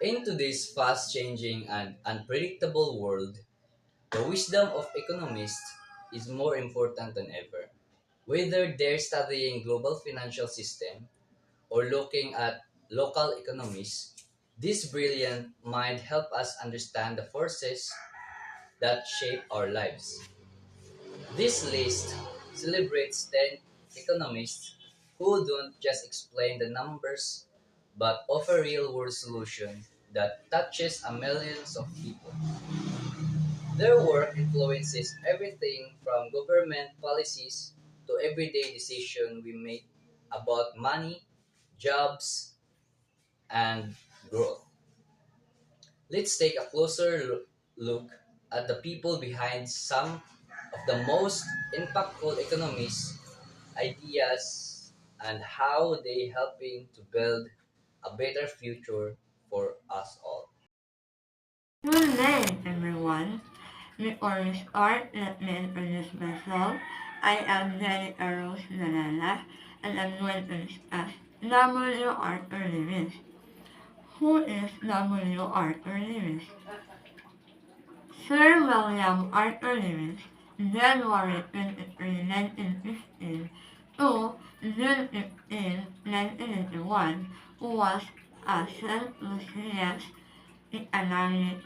In today's fast changing and unpredictable world, the wisdom of economists is more important than ever. Whether they're studying global financial system or looking at local economies, this brilliant mind help us understand the forces that shape our lives. This list celebrates 10 economists who don't just explain the numbers but offer real-world solutions that touches a millions of people. Their work influences everything from government policies to everyday decisions we make about money, jobs, and growth. Let's take a closer look at the people behind some of the most impactful economists' ideas and how they helping to build a better future for us all. Good day, everyone. Before we start, let me introduce myself. I am Jenny Rose Nalala, and I'm going to discuss W. Arthur Lewis. Who is W. Arthur Lewis? Sir William Arthur Lewis, January 1915 to June 15, 1981, was a St. Lucia's economist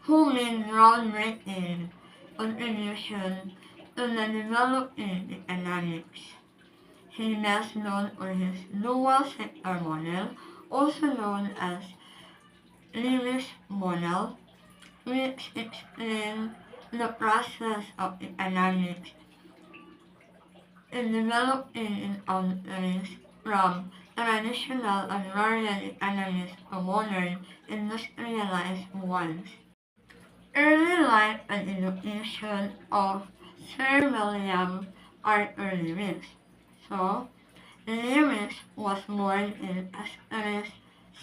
who made groundbreaking contributions to the developing economics. He is best known for his dual sector model, also known as Lewis model, which explains the process of economics in developing countries from traditional agrarian economies to modern industrialized ones. Early life and education of Sir William Arthur Lewis. So, Lewis was born in Ascaris,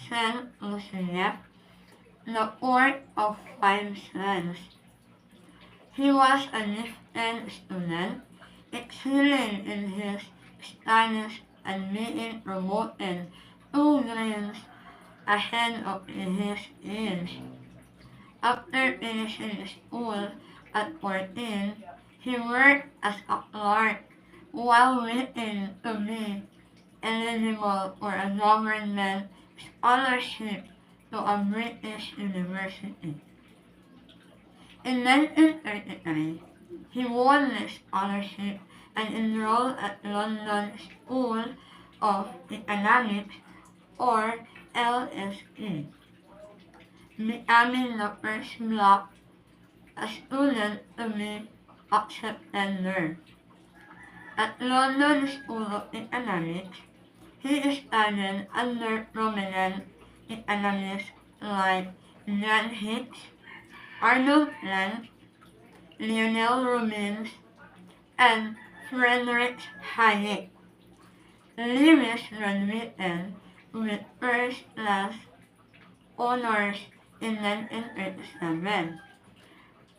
Saint Lucia, the fourth of five sons. He was a gifted student, excelling in his studies and being promoted 2 grades ahead of his age. After finishing school at 14, he worked as a clerk while waiting to be eligible for a government scholarship to a British university. In 1933, he won the scholarship and enrolled at London School of Economics, or LSE, becoming the first black student to be accepted there. At London School of Economics, he studied under prominent economists like John Hicks, Arnold Planck, Lionel Robbins, and Friedrich Hayek. Lewis graduated with first-class honors in 1937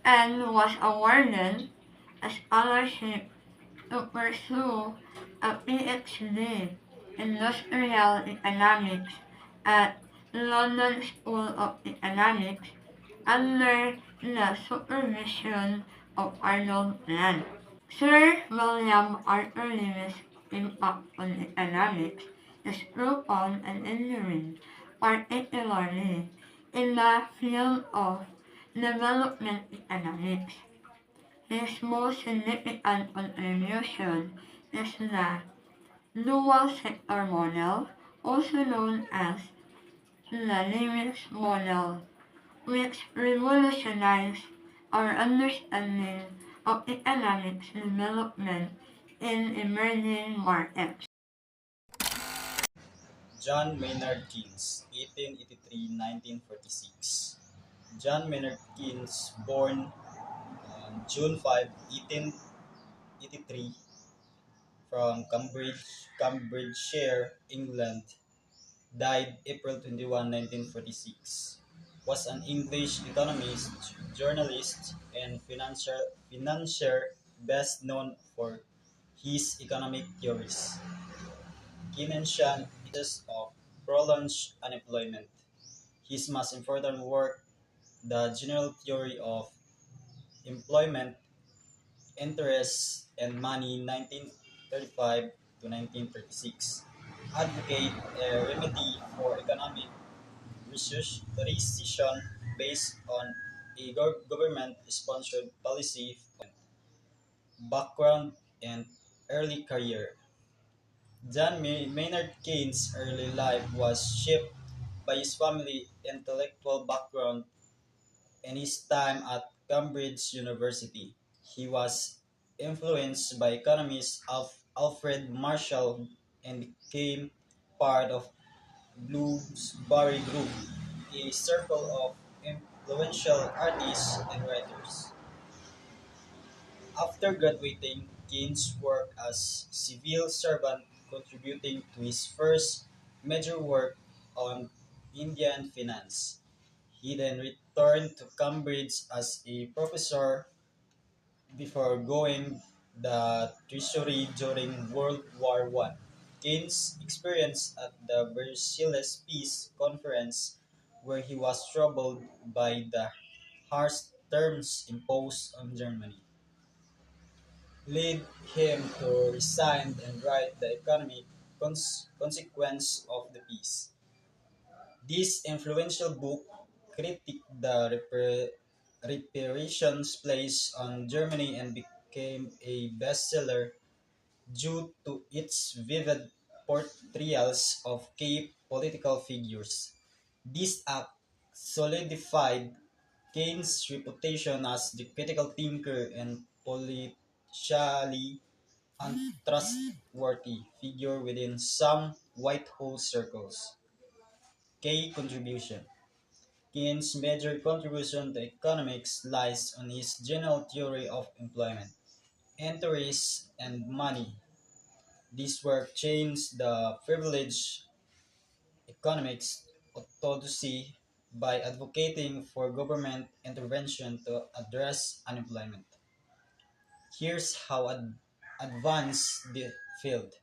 and was awarded a scholarship to pursue a PhD in industrial economics at London School of Economics under the supervision of Arnold Planck. Sir William Arthur Lewis' impact on economics is profound and enduring, particularly in the field of development economics. His most significant contribution is the dual sector model, also known as the Lewis model, which revolutionized our understanding of economics development in emerging markets. John Maynard Keynes, 1883-1946. John Maynard Keynes, born on June 5, 1883, from Cambridgeshire, England, died April 21, 1946, was an English economist, journalist, and financier best known for his economic theories. Keynesian of prolonged unemployment. His most important work, The General Theory of Employment, Interest, and Money 1935 to 1936, advocate a remedy for economic recession based on a government-sponsored policy. Background and early career. John Maynard Keynes' early life was shaped by his family intellectual background and his time at Cambridge University. He was influenced by economist Alfred Marshall and became part of Bloomsbury Group, a circle of influential artists and writers. After graduating, Keynes worked as civil servant, contributing to his first major work on Indian finance. He then returned to Cambridge as a professor before going the treasury during World War One. Keynes' experience at the Versailles Peace Conference, where he was troubled by the harsh terms imposed on Germany, led him to resign and write the economic consequence of the peace. This influential book critiqued the reparations placed on Germany and became a bestseller due to its vivid portrayals of key political figures. This act solidified Keynes' reputation as the critical thinker and politically untrustworthy figure within some Whitehall circles. Key contribution. Keynes' major contribution to economics lies on his general theory of employment, interest, and money. This work changed the privileged economics orthodoxy by advocating for government intervention to address unemployment. Here's how advanced the field.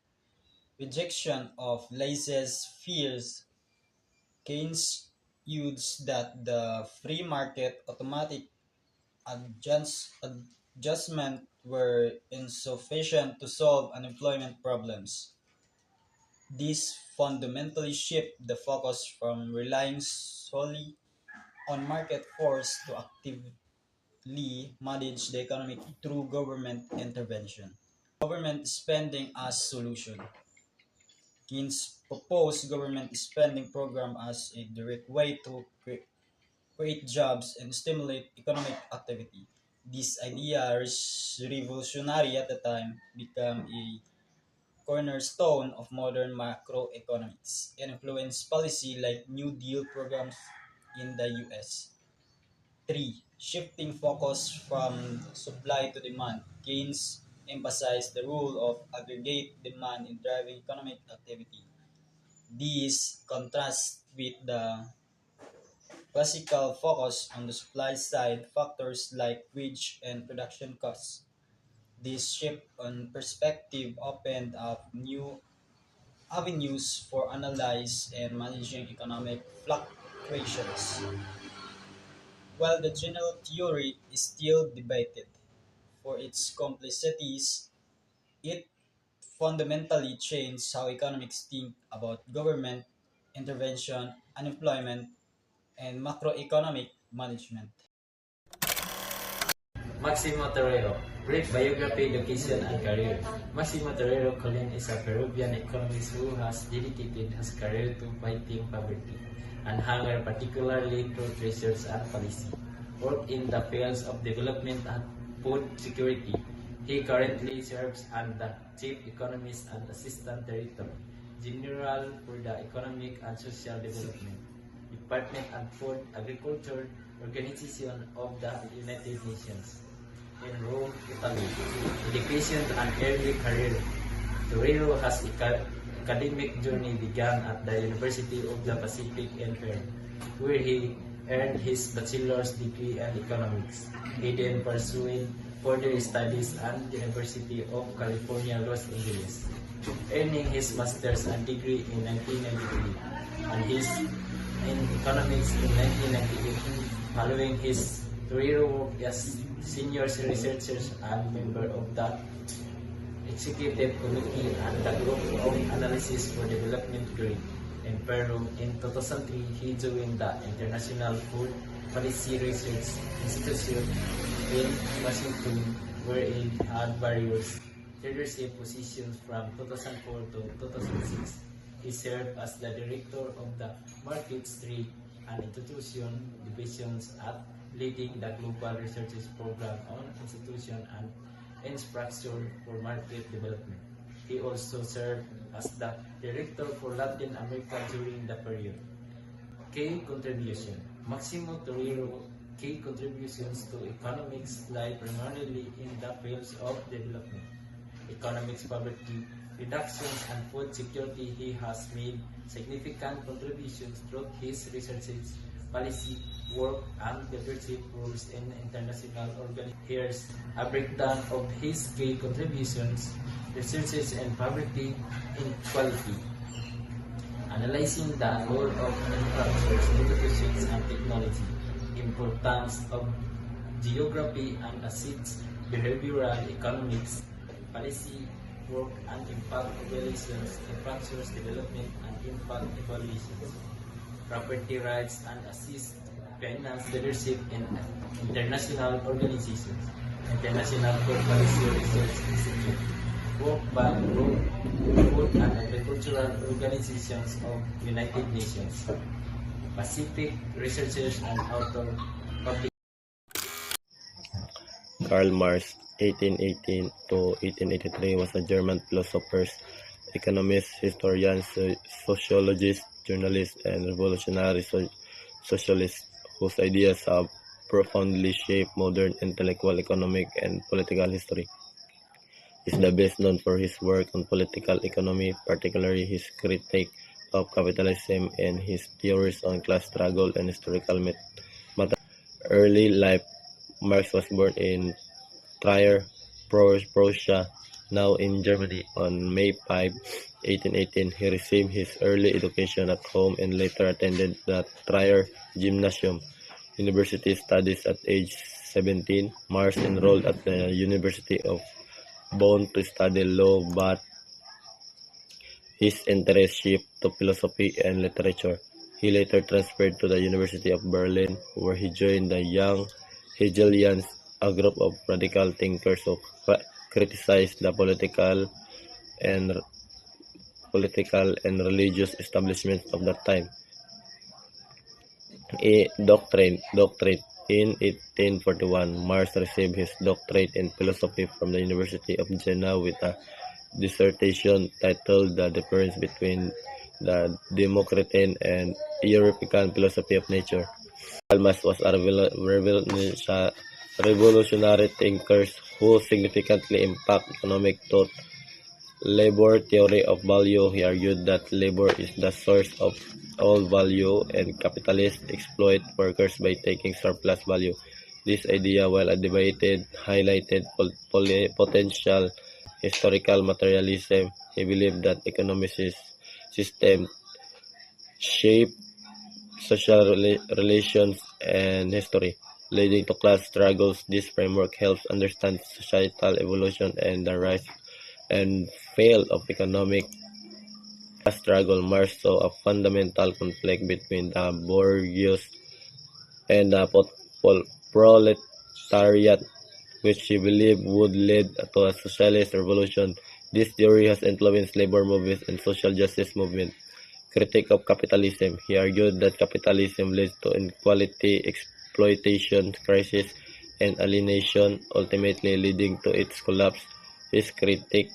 Rejection of laissez-faire. Keynes used that the free market automatic adjustment were insufficient to solve unemployment problems. This fundamentally shifted the focus from relying solely on market force to actively manage the economy through government intervention. Government spending as solution. Keynes proposed government spending program as a direct way to create jobs and stimulate economic activity. This idea, revolutionary at the time, became a cornerstone of modern macroeconomics and influenced policy like New Deal programs in the US. 3. Shifting focus from supply to demand. Keynes emphasized the role of aggregate demand in driving economic activity. This contrasts with the classical focus on the supply side factors like wage and production costs. This shift on perspective opened up new avenues for analyze and managing economic fluctuations. While the general theory is still debated for its complexities, it fundamentally changed how economics think about government intervention, unemployment, and macroeconomic management. Maximo Torero, Brief Biography, Education, and Career. Maximo Torero Colin is a Peruvian economist who has dedicated his career to fighting poverty and hunger, particularly through research and policy. Work in the fields of development and food security. He currently serves as the Chief Economist and Assistant Director General for the Economic and Social Development Department and Food Agriculture Organization of the United Nations in Rome, Italy. Education and early career. Torero has academic journey began at the University of the Pacific in Perth, where he earned his bachelor's degree in economics. He then pursued further studies at University of California, Los Angeles, earning his master's and degree in 1993 and his in economics in 1998. Following his career work as senior researcher and member of the executive committee and the group of analysis for development grade in Peru. In 2003, he joined the International Food Policy Research Institute in Washington, where he had various leadership positions from 2004 to 2006. He served as the director of the Markets Trade and Institution divisions at leading the Global Research Program on Institution and Infrastructure for Market Development. He also served as the director for Latin America during the period. Key contribution. Maximo Torero key contributions to economics lie primarily in the fields of development, economics, poverty reductions, and food security. He has made significant contributions through his researches, policy work, and leadership roles in international organizations. Here's a breakdown of his key contributions: researches in poverty inequality, analyzing the role of infrastructures, institutions, and technology, importance of geography and assets, behavioral economics, policy work and impact evaluations, infrastructure development and impact evaluations, property rights and assist finance leadership in international organizations, International Food Policy Research Institute, World Bank Group, Food and Agricultural Organizations of United Nations, Pacific Researchers and Author, Public. Karl Marx (1818 to 1883) was a German philosopher, economist, historian, sociologist, journalist, and revolutionary socialist whose ideas have profoundly shaped modern intellectual, economic, and political history. He is the best known for his work on political economy, particularly his critique of capitalism and his theories on class struggle and historical matter. Early life. Marx was born in Trier, Prussia, now in Germany, on May 5, 1818. He received his early education at home and later attended the Trier Gymnasium. University studies at age 17. Marx enrolled at the University of Bonn to study law, but his interest shifted to philosophy and literature. He later transferred to the University of Berlin, where he joined the Young Hegelians, a group of radical thinkers who criticized the political and religious establishments of that time. Doctorate. In 1841, Marx received his doctorate in philosophy from the University of Jena with a dissertation titled "The Difference Between the Democritean and European Philosophy of Nature." Karl Marx was a revolutionary thinker who significantly impacted economic thought. Labor theory of value. He argued that labor is the source of all value and capitalists exploit workers by taking surplus value. This idea, while debated, highlighted potential historical materialism. He believed that economic systems shape social relations and history, leading to class struggles. This framework helps understand societal evolution and the rise and fall of economic class struggle. Marx saw a fundamental conflict between the bourgeois and the proletariat, which he believed would lead to a socialist revolution. This theory has influenced labor movements and social justice movements. Critique of capitalism. He argued that capitalism leads to inequality, exploitation, crisis, and alienation, ultimately leading to its collapse. His critique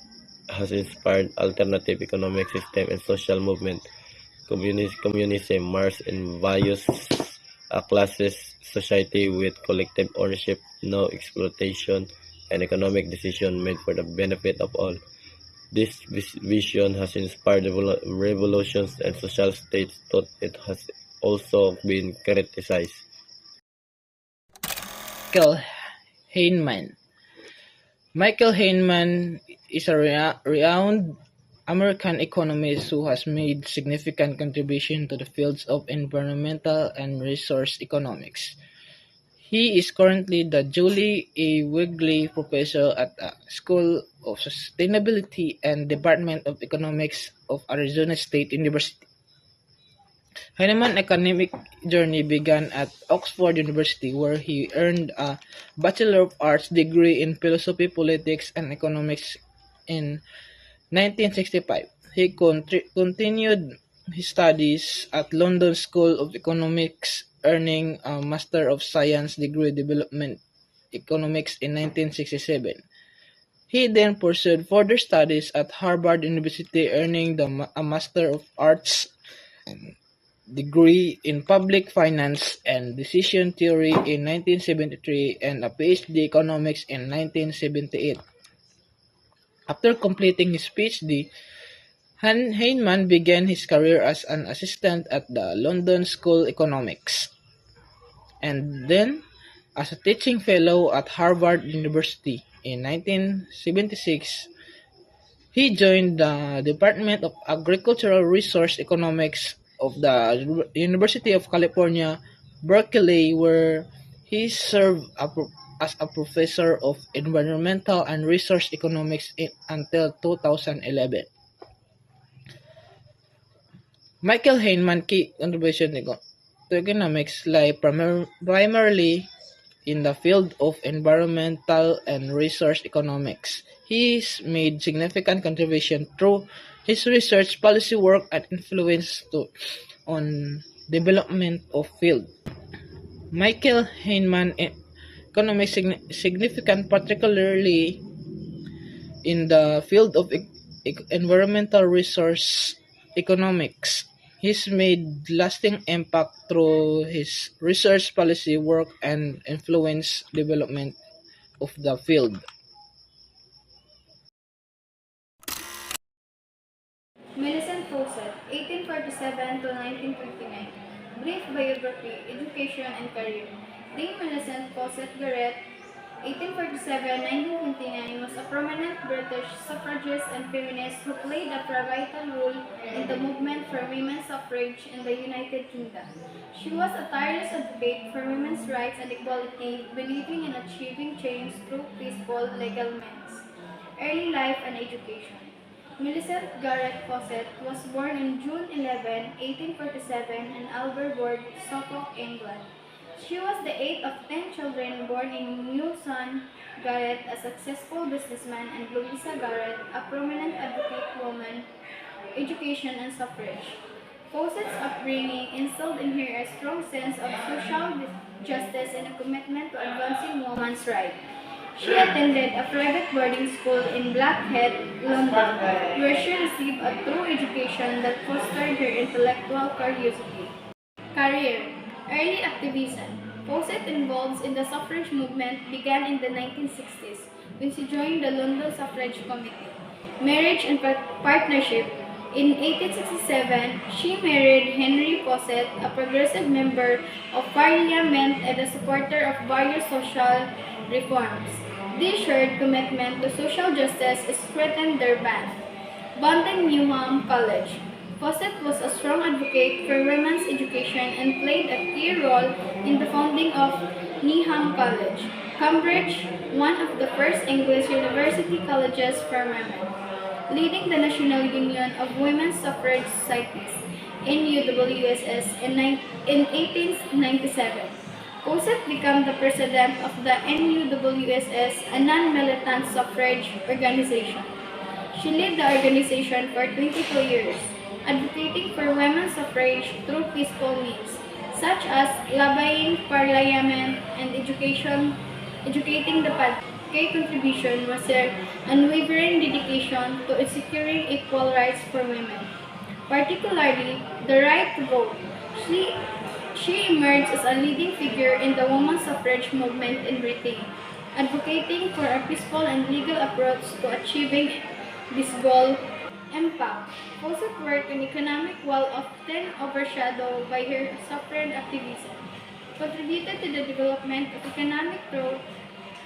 has inspired alternative economic system and social movement. Communism. Marx envisions a classless society with collective ownership, no exploitation, and economic decisions made for the benefit of all. This vision has inspired revolutions and social states, though it has also been criticized. Michael Heinemann Michael Heinemann is a renowned American economist who has made significant contribution to the fields of environmental and resource economics. He is currently the Julie A. Wigley Professor at the School of Sustainability and Department of Economics of Arizona State University. Heinemann's academic journey began at Oxford University, where he earned a Bachelor of Arts degree in Philosophy, Politics, and Economics in 1965. He continued his studies at London School of Economics, earning a Master of Science degree Development Economics in 1967. He then pursued further studies at Harvard University, earning a Master of Arts degree in Public Finance and Decision Theory in 1973 and a PhD Economics in 1978. After completing his PhD, Heinemann began his career as an assistant at the London School of Economics, and then as a teaching fellow at Harvard University. In 1976, he joined the Department of Agricultural Resource Economics of the University of California, Berkeley, where he served as a professor of environmental and resource economics until 2011. Michael Heinemann key contribution to economics lie primarily in the field of environmental and resource economics. He's made significant contribution through his research, policy work, and influence on development of field. Michael Heinemann economics significant particularly in the field of environmental resource economics. He's made lasting impact through his research, policy work, and influence development of the field. Millicent Fawcett, 1847 to 1929. Brief biography, education, and career. Dame Millicent Fawcett Garrett, 1847-1929, was a prominent British suffragist and feminist who played a vital role in the movement for women's suffrage in the United Kingdom. She was a tireless advocate for women's rights and equality, believing in achieving change through peaceful, legal means. Early life and education. Millicent Garrett Fawcett was born on June 11, 1847 in Alberwood, Suffolk, England. She was the eighth of 10 children born in Newson. Garrett, a successful businessman, and Louisa Garrett, a prominent advocate woman, education and suffrage. Fawcett's upbringing instilled in her a strong sense of social justice and a commitment to advancing women's rights. She attended a private boarding school in Blackheath, London, where she received a true education that fostered her intellectual curiosity. Career. Early activism. Fawcett involved in the suffrage movement began in the 1960s when she joined the London Suffrage Committee. Marriage and partnership. In 1867, she married Henry Fawcett, a progressive member of Parliament and a supporter of various social reforms. This shared commitment to social justice strengthened their bond. Bonding Newham College. Fawcett was a strong advocate for women's education and played a key role in the founding of Needham College, Cambridge, one of the first English university colleges for women, leading the National Union of Women's Suffrage Societies, NUWSS, in 1897. Fawcett became the president of the NUWSS, a non-militant suffrage organization. She led the organization for 22 years, advocating for women's suffrage through peaceful means, such as lobbying, parliament, and educating the public. Key contribution was her unwavering dedication to securing equal rights for women, particularly the right to vote. She emerged as a leading figure in the women's suffrage movement in Britain, advocating for a peaceful and legal approach to achieving this goal. Impact. Fawcett's work in economic, while often overshadowed by her suffrage activism, contributed to the development of economic thought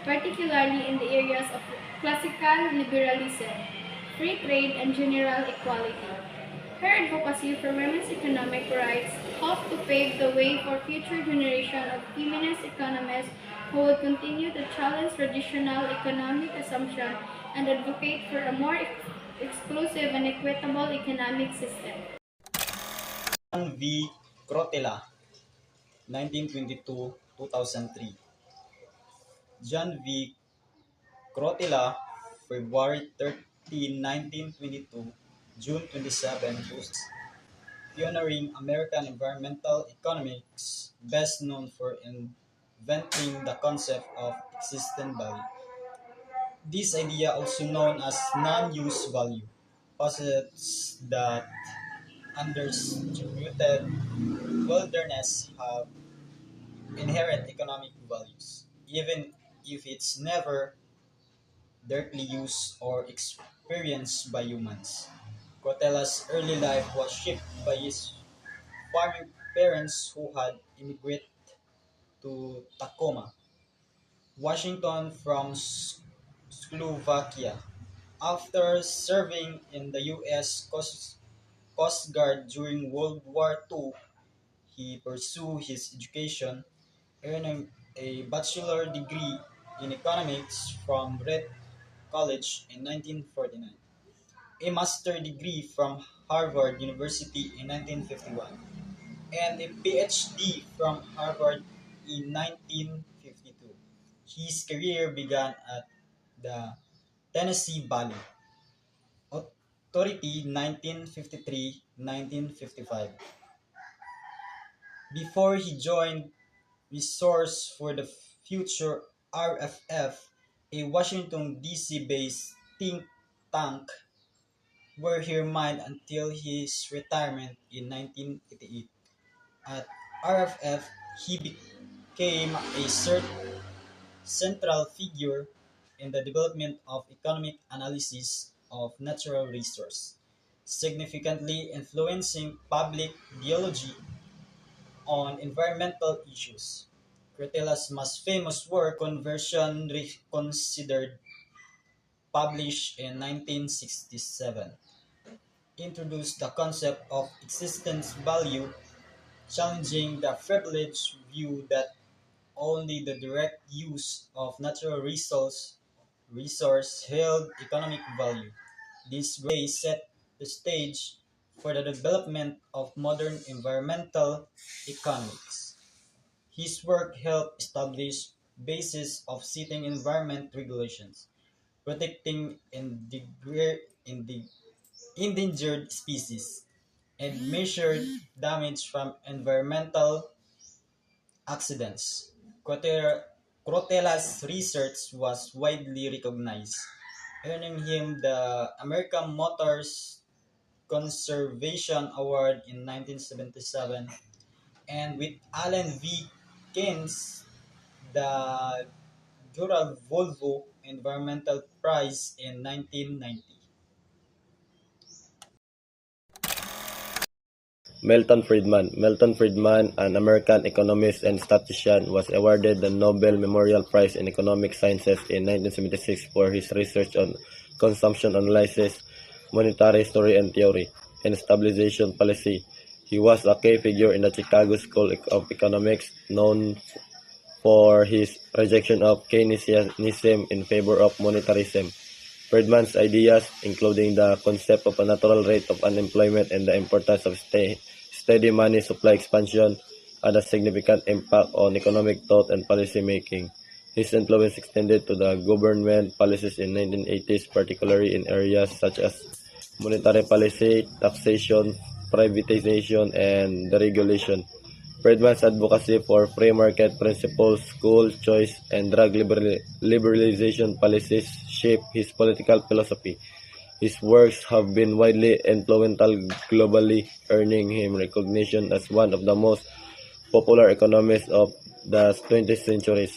particularly in the areas of classical liberalism, free trade, and general equality. Her advocacy for women's economic rights helped to pave the way for future generations of feminist economists who would continue to challenge traditional economic assumptions and advocate for a more exclusive and equitable economic system. John V. Crotella, 1922-2003. John V. Crotella, February 13, 1922, June 27, 2006. Pioneering American environmental economics, best known for inventing the concept of existent value. This idea, also known as non-use value, posits that undistributed wilderness have inherent economic values, even if it's never directly used or experienced by humans. Cotella's early life was shaped by his farming parents who had immigrated to Tacoma, Washington from Slovakia. After serving in the U.S. Coast Guard during World War II, he pursued his education, earning a bachelor degree in economics from Red College in 1949, a master's degree from Harvard University in 1951, and a PhD from Harvard in 1952. His career began at the Tennessee Valley Authority 1953-1955 before he joined Resource for the Future RFF, a Washington D.C. based think tank where he remained until his retirement in 1988. At RFF, he became a central figure in the development of economic analysis of natural resources, significantly influencing public ideology on environmental issues. Cretella's most famous work, Conversion Reconsidered, published in 1967, introduced the concept of existence value, challenging the privileged view that only the direct use of natural resource held economic value. This way set the stage for the development of modern environmental economics. His work helped establish basis of setting environment regulations, protecting endangered species, and measured damage from environmental accidents. Crotella's research was widely recognized, earning him the American Motors Conservation Award in 1977, and with Allen V. Keynes, the Dural Volvo Environmental Prize in 1990. Milton Friedman, an American economist and statistician, was awarded the Nobel Memorial Prize in Economic Sciences in 1976 for his research on consumption analysis, monetary history and theory, and stabilization policy. He was a key figure in the Chicago School of Economics, known for his rejection of Keynesianism in favor of monetarism. Friedman's ideas, including the concept of a natural rate of unemployment and the importance of steady money supply expansion, had a significant impact on economic thought and policy making. His influence extended to the government policies in 1980s, particularly in areas such as monetary policy, taxation, privatization, and deregulation. Friedman's advocacy for free market principles, school choice, and drug liberalization policies shaped his political philosophy. His works have been widely influential globally, earning him recognition as one of the most popular economists of the 20th century.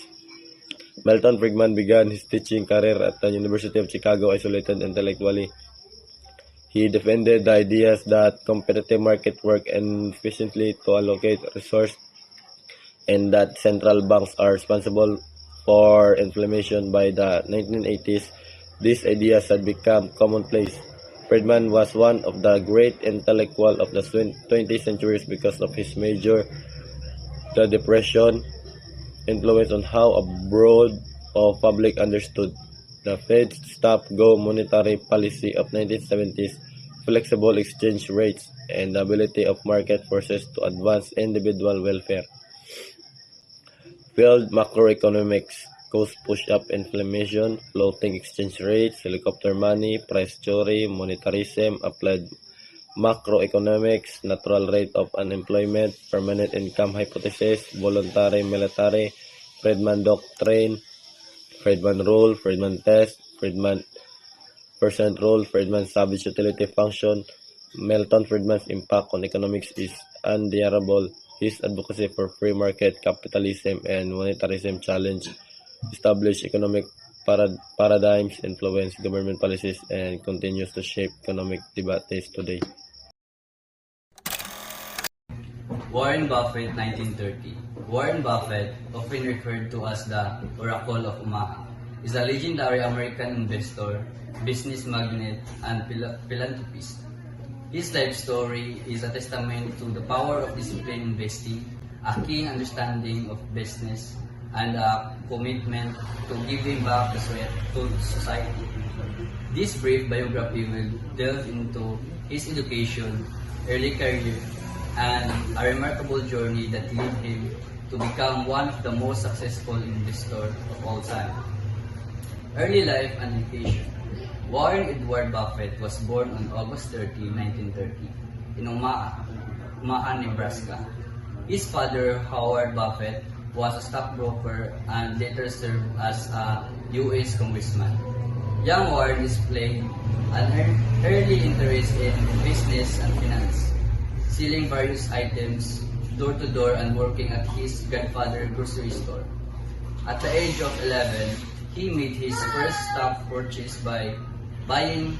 Milton Friedman began his teaching career at the University of Chicago isolated intellectually. He defended the ideas that competitive markets work efficiently to allocate resources and that central banks are responsible for inflation. By the 1980s, these ideas had become commonplace. Friedman was one of the great intellectuals of the 20th century because of his major the Depression influence on how a broad of public understood the Fed's stop-go monetary policy of 1970s, flexible exchange rates, and the ability of market forces to advance individual welfare. Failed macroeconomics caused push-up inflation, floating exchange rates, helicopter money, price theory, monetarism, applied macroeconomics, natural rate of unemployment, permanent income hypothesis, voluntary military, Friedman doctrine, Friedman rule, Friedman test, Friedman percent rule, Friedman savage utility function. Milton Friedman's impact on economics is undeniable. His advocacy for free market capitalism and monetarism challenge established economic paradigms, influenced government policies, and continues to shape economic debates today. Warren Buffett, 1930. Warren Buffett, often referred to as the Oracle of Omaha, is a legendary American investor, business magnate, and philanthropist. His life story is a testament to the power of disciplined investing, a keen understanding of business, and a commitment to giving back to society. This brief biography will delve into his education, early career, and a remarkable journey that led him to become one of the most successful investors of all time. Early life and education. Warren Edward Buffett was born on August 30, 1930, in Omaha, Nebraska. His father, Howard Buffett, was a stockbroker and later served as a U.S. congressman. Young Warren displayed an early interest in business and finance, selling various items door to door and working at his grandfather's grocery store. At the age of 11, he made his first stock purchase by buying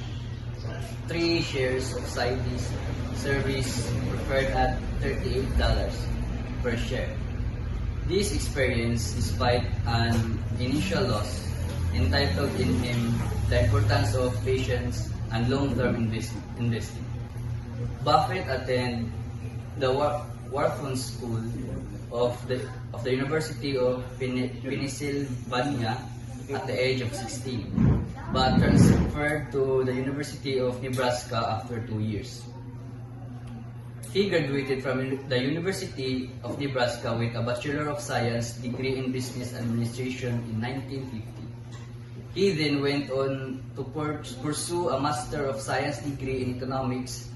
3 shares of Cities Service preferred at $38 per share. This experience, despite an initial loss, entitled in him the importance of patience and long-term investing. Buffett attended the Wharton School of the University of Pennsylvania at the age of 16, but transferred to the University of Nebraska after 2 years. He graduated from the University of Nebraska with a Bachelor of Science degree in Business Administration in 1950. He then went on to pursue a Master of Science degree in Economics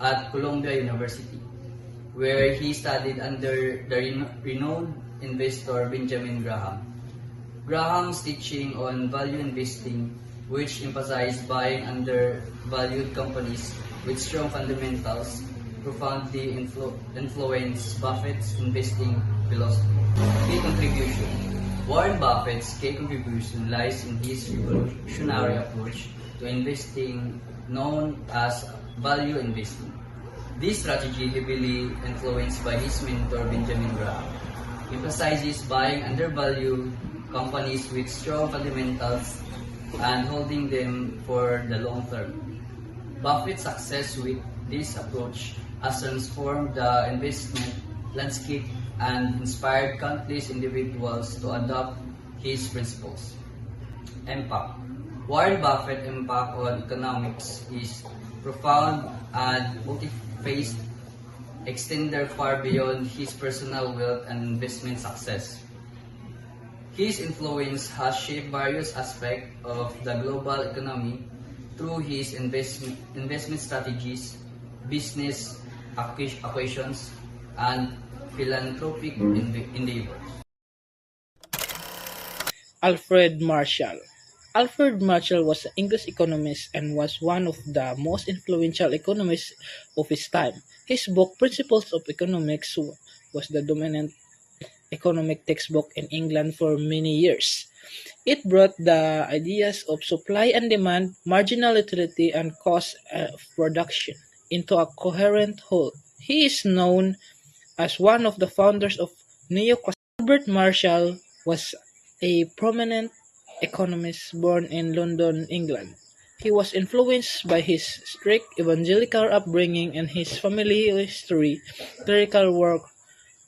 at Columbia University, where he studied under the renowned investor Benjamin Graham. Graham's teaching on value investing, which emphasized buying undervalued companies with strong fundamentals, profoundly influenced Buffett's investing philosophy. Key contribution. Warren Buffett's key contribution lies in his revolutionary approach to investing known as value investing. This strategy, heavily influenced by his mentor Benjamin Graham, emphasizes buying undervalued companies with strong fundamentals and holding them for the long term. Buffett's success with this approach has transformed the investment landscape and inspired countless individuals to adopt his principles. Impact. Warren Buffett's impact on economics is profound and multi-faced, extending far beyond his personal wealth and investment success. His influence has shaped various aspects of the global economy through his investment strategies, business acquisitions, and philanthropic endeavors. Alfred Marshall. Alfred Marshall was an English economist and was one of the most influential economists of his time. His book, Principles of Economics, was the dominant economic textbook in England for many years. It brought the ideas of supply and demand, marginal utility, and cost of production into a coherent whole. He is known as one of the founders of neoclassicism. Albert Marshall was a prominent economist born in London, England. He was influenced by his strict evangelical upbringing and his family history, clerical work.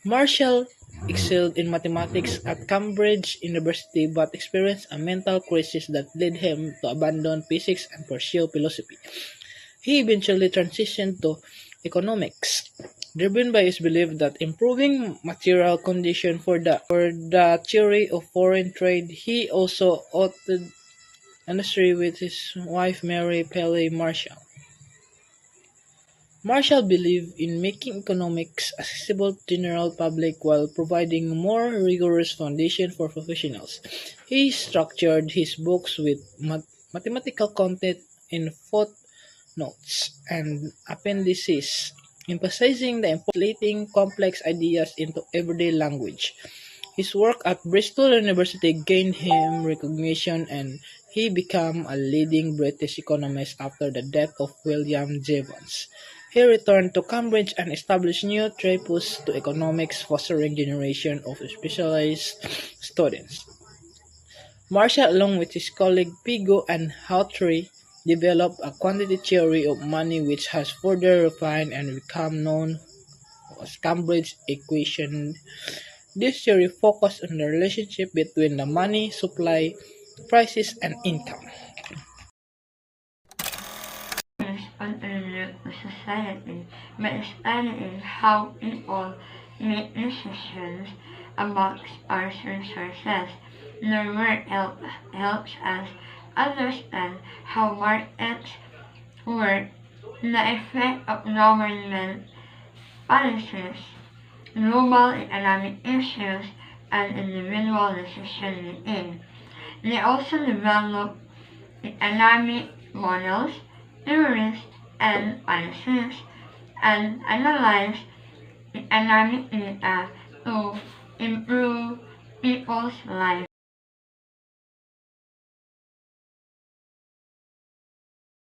Marshall excelled in mathematics at Cambridge University but experienced a mental crisis that led him to abandon physics and pursue philosophy. He eventually transitioned to economics, driven by his belief that improving material conditions for the theory of foreign trade. He also authored an history with his wife Mary Paley Marshall. Marshall believed in making economics accessible to the general public while providing a more rigorous foundation for professionals. He structured his books with mathematical content in footnotes and appendices, emphasizing the importance of translating complex ideas into everyday language. His work at Bristol University gained him recognition and he became a leading British economist after the death of William Jevons. He returned to Cambridge and established new tripos to economics, fostering generation of specialized students. Marshall, along with his colleague Pigot and Hawtrey, developed a quantity theory of money which has further refined and become known as Cambridge equation. This theory focused on the relationship between the money supply, prices, and income. Contribute to society by studying how people make decisions about scarce resources. Their work helps us understand how markets work, the effect of government policies, global economic issues, and individual decision making. They also develop economic models, theories, and policies, and analyze economic data to improve people's lives.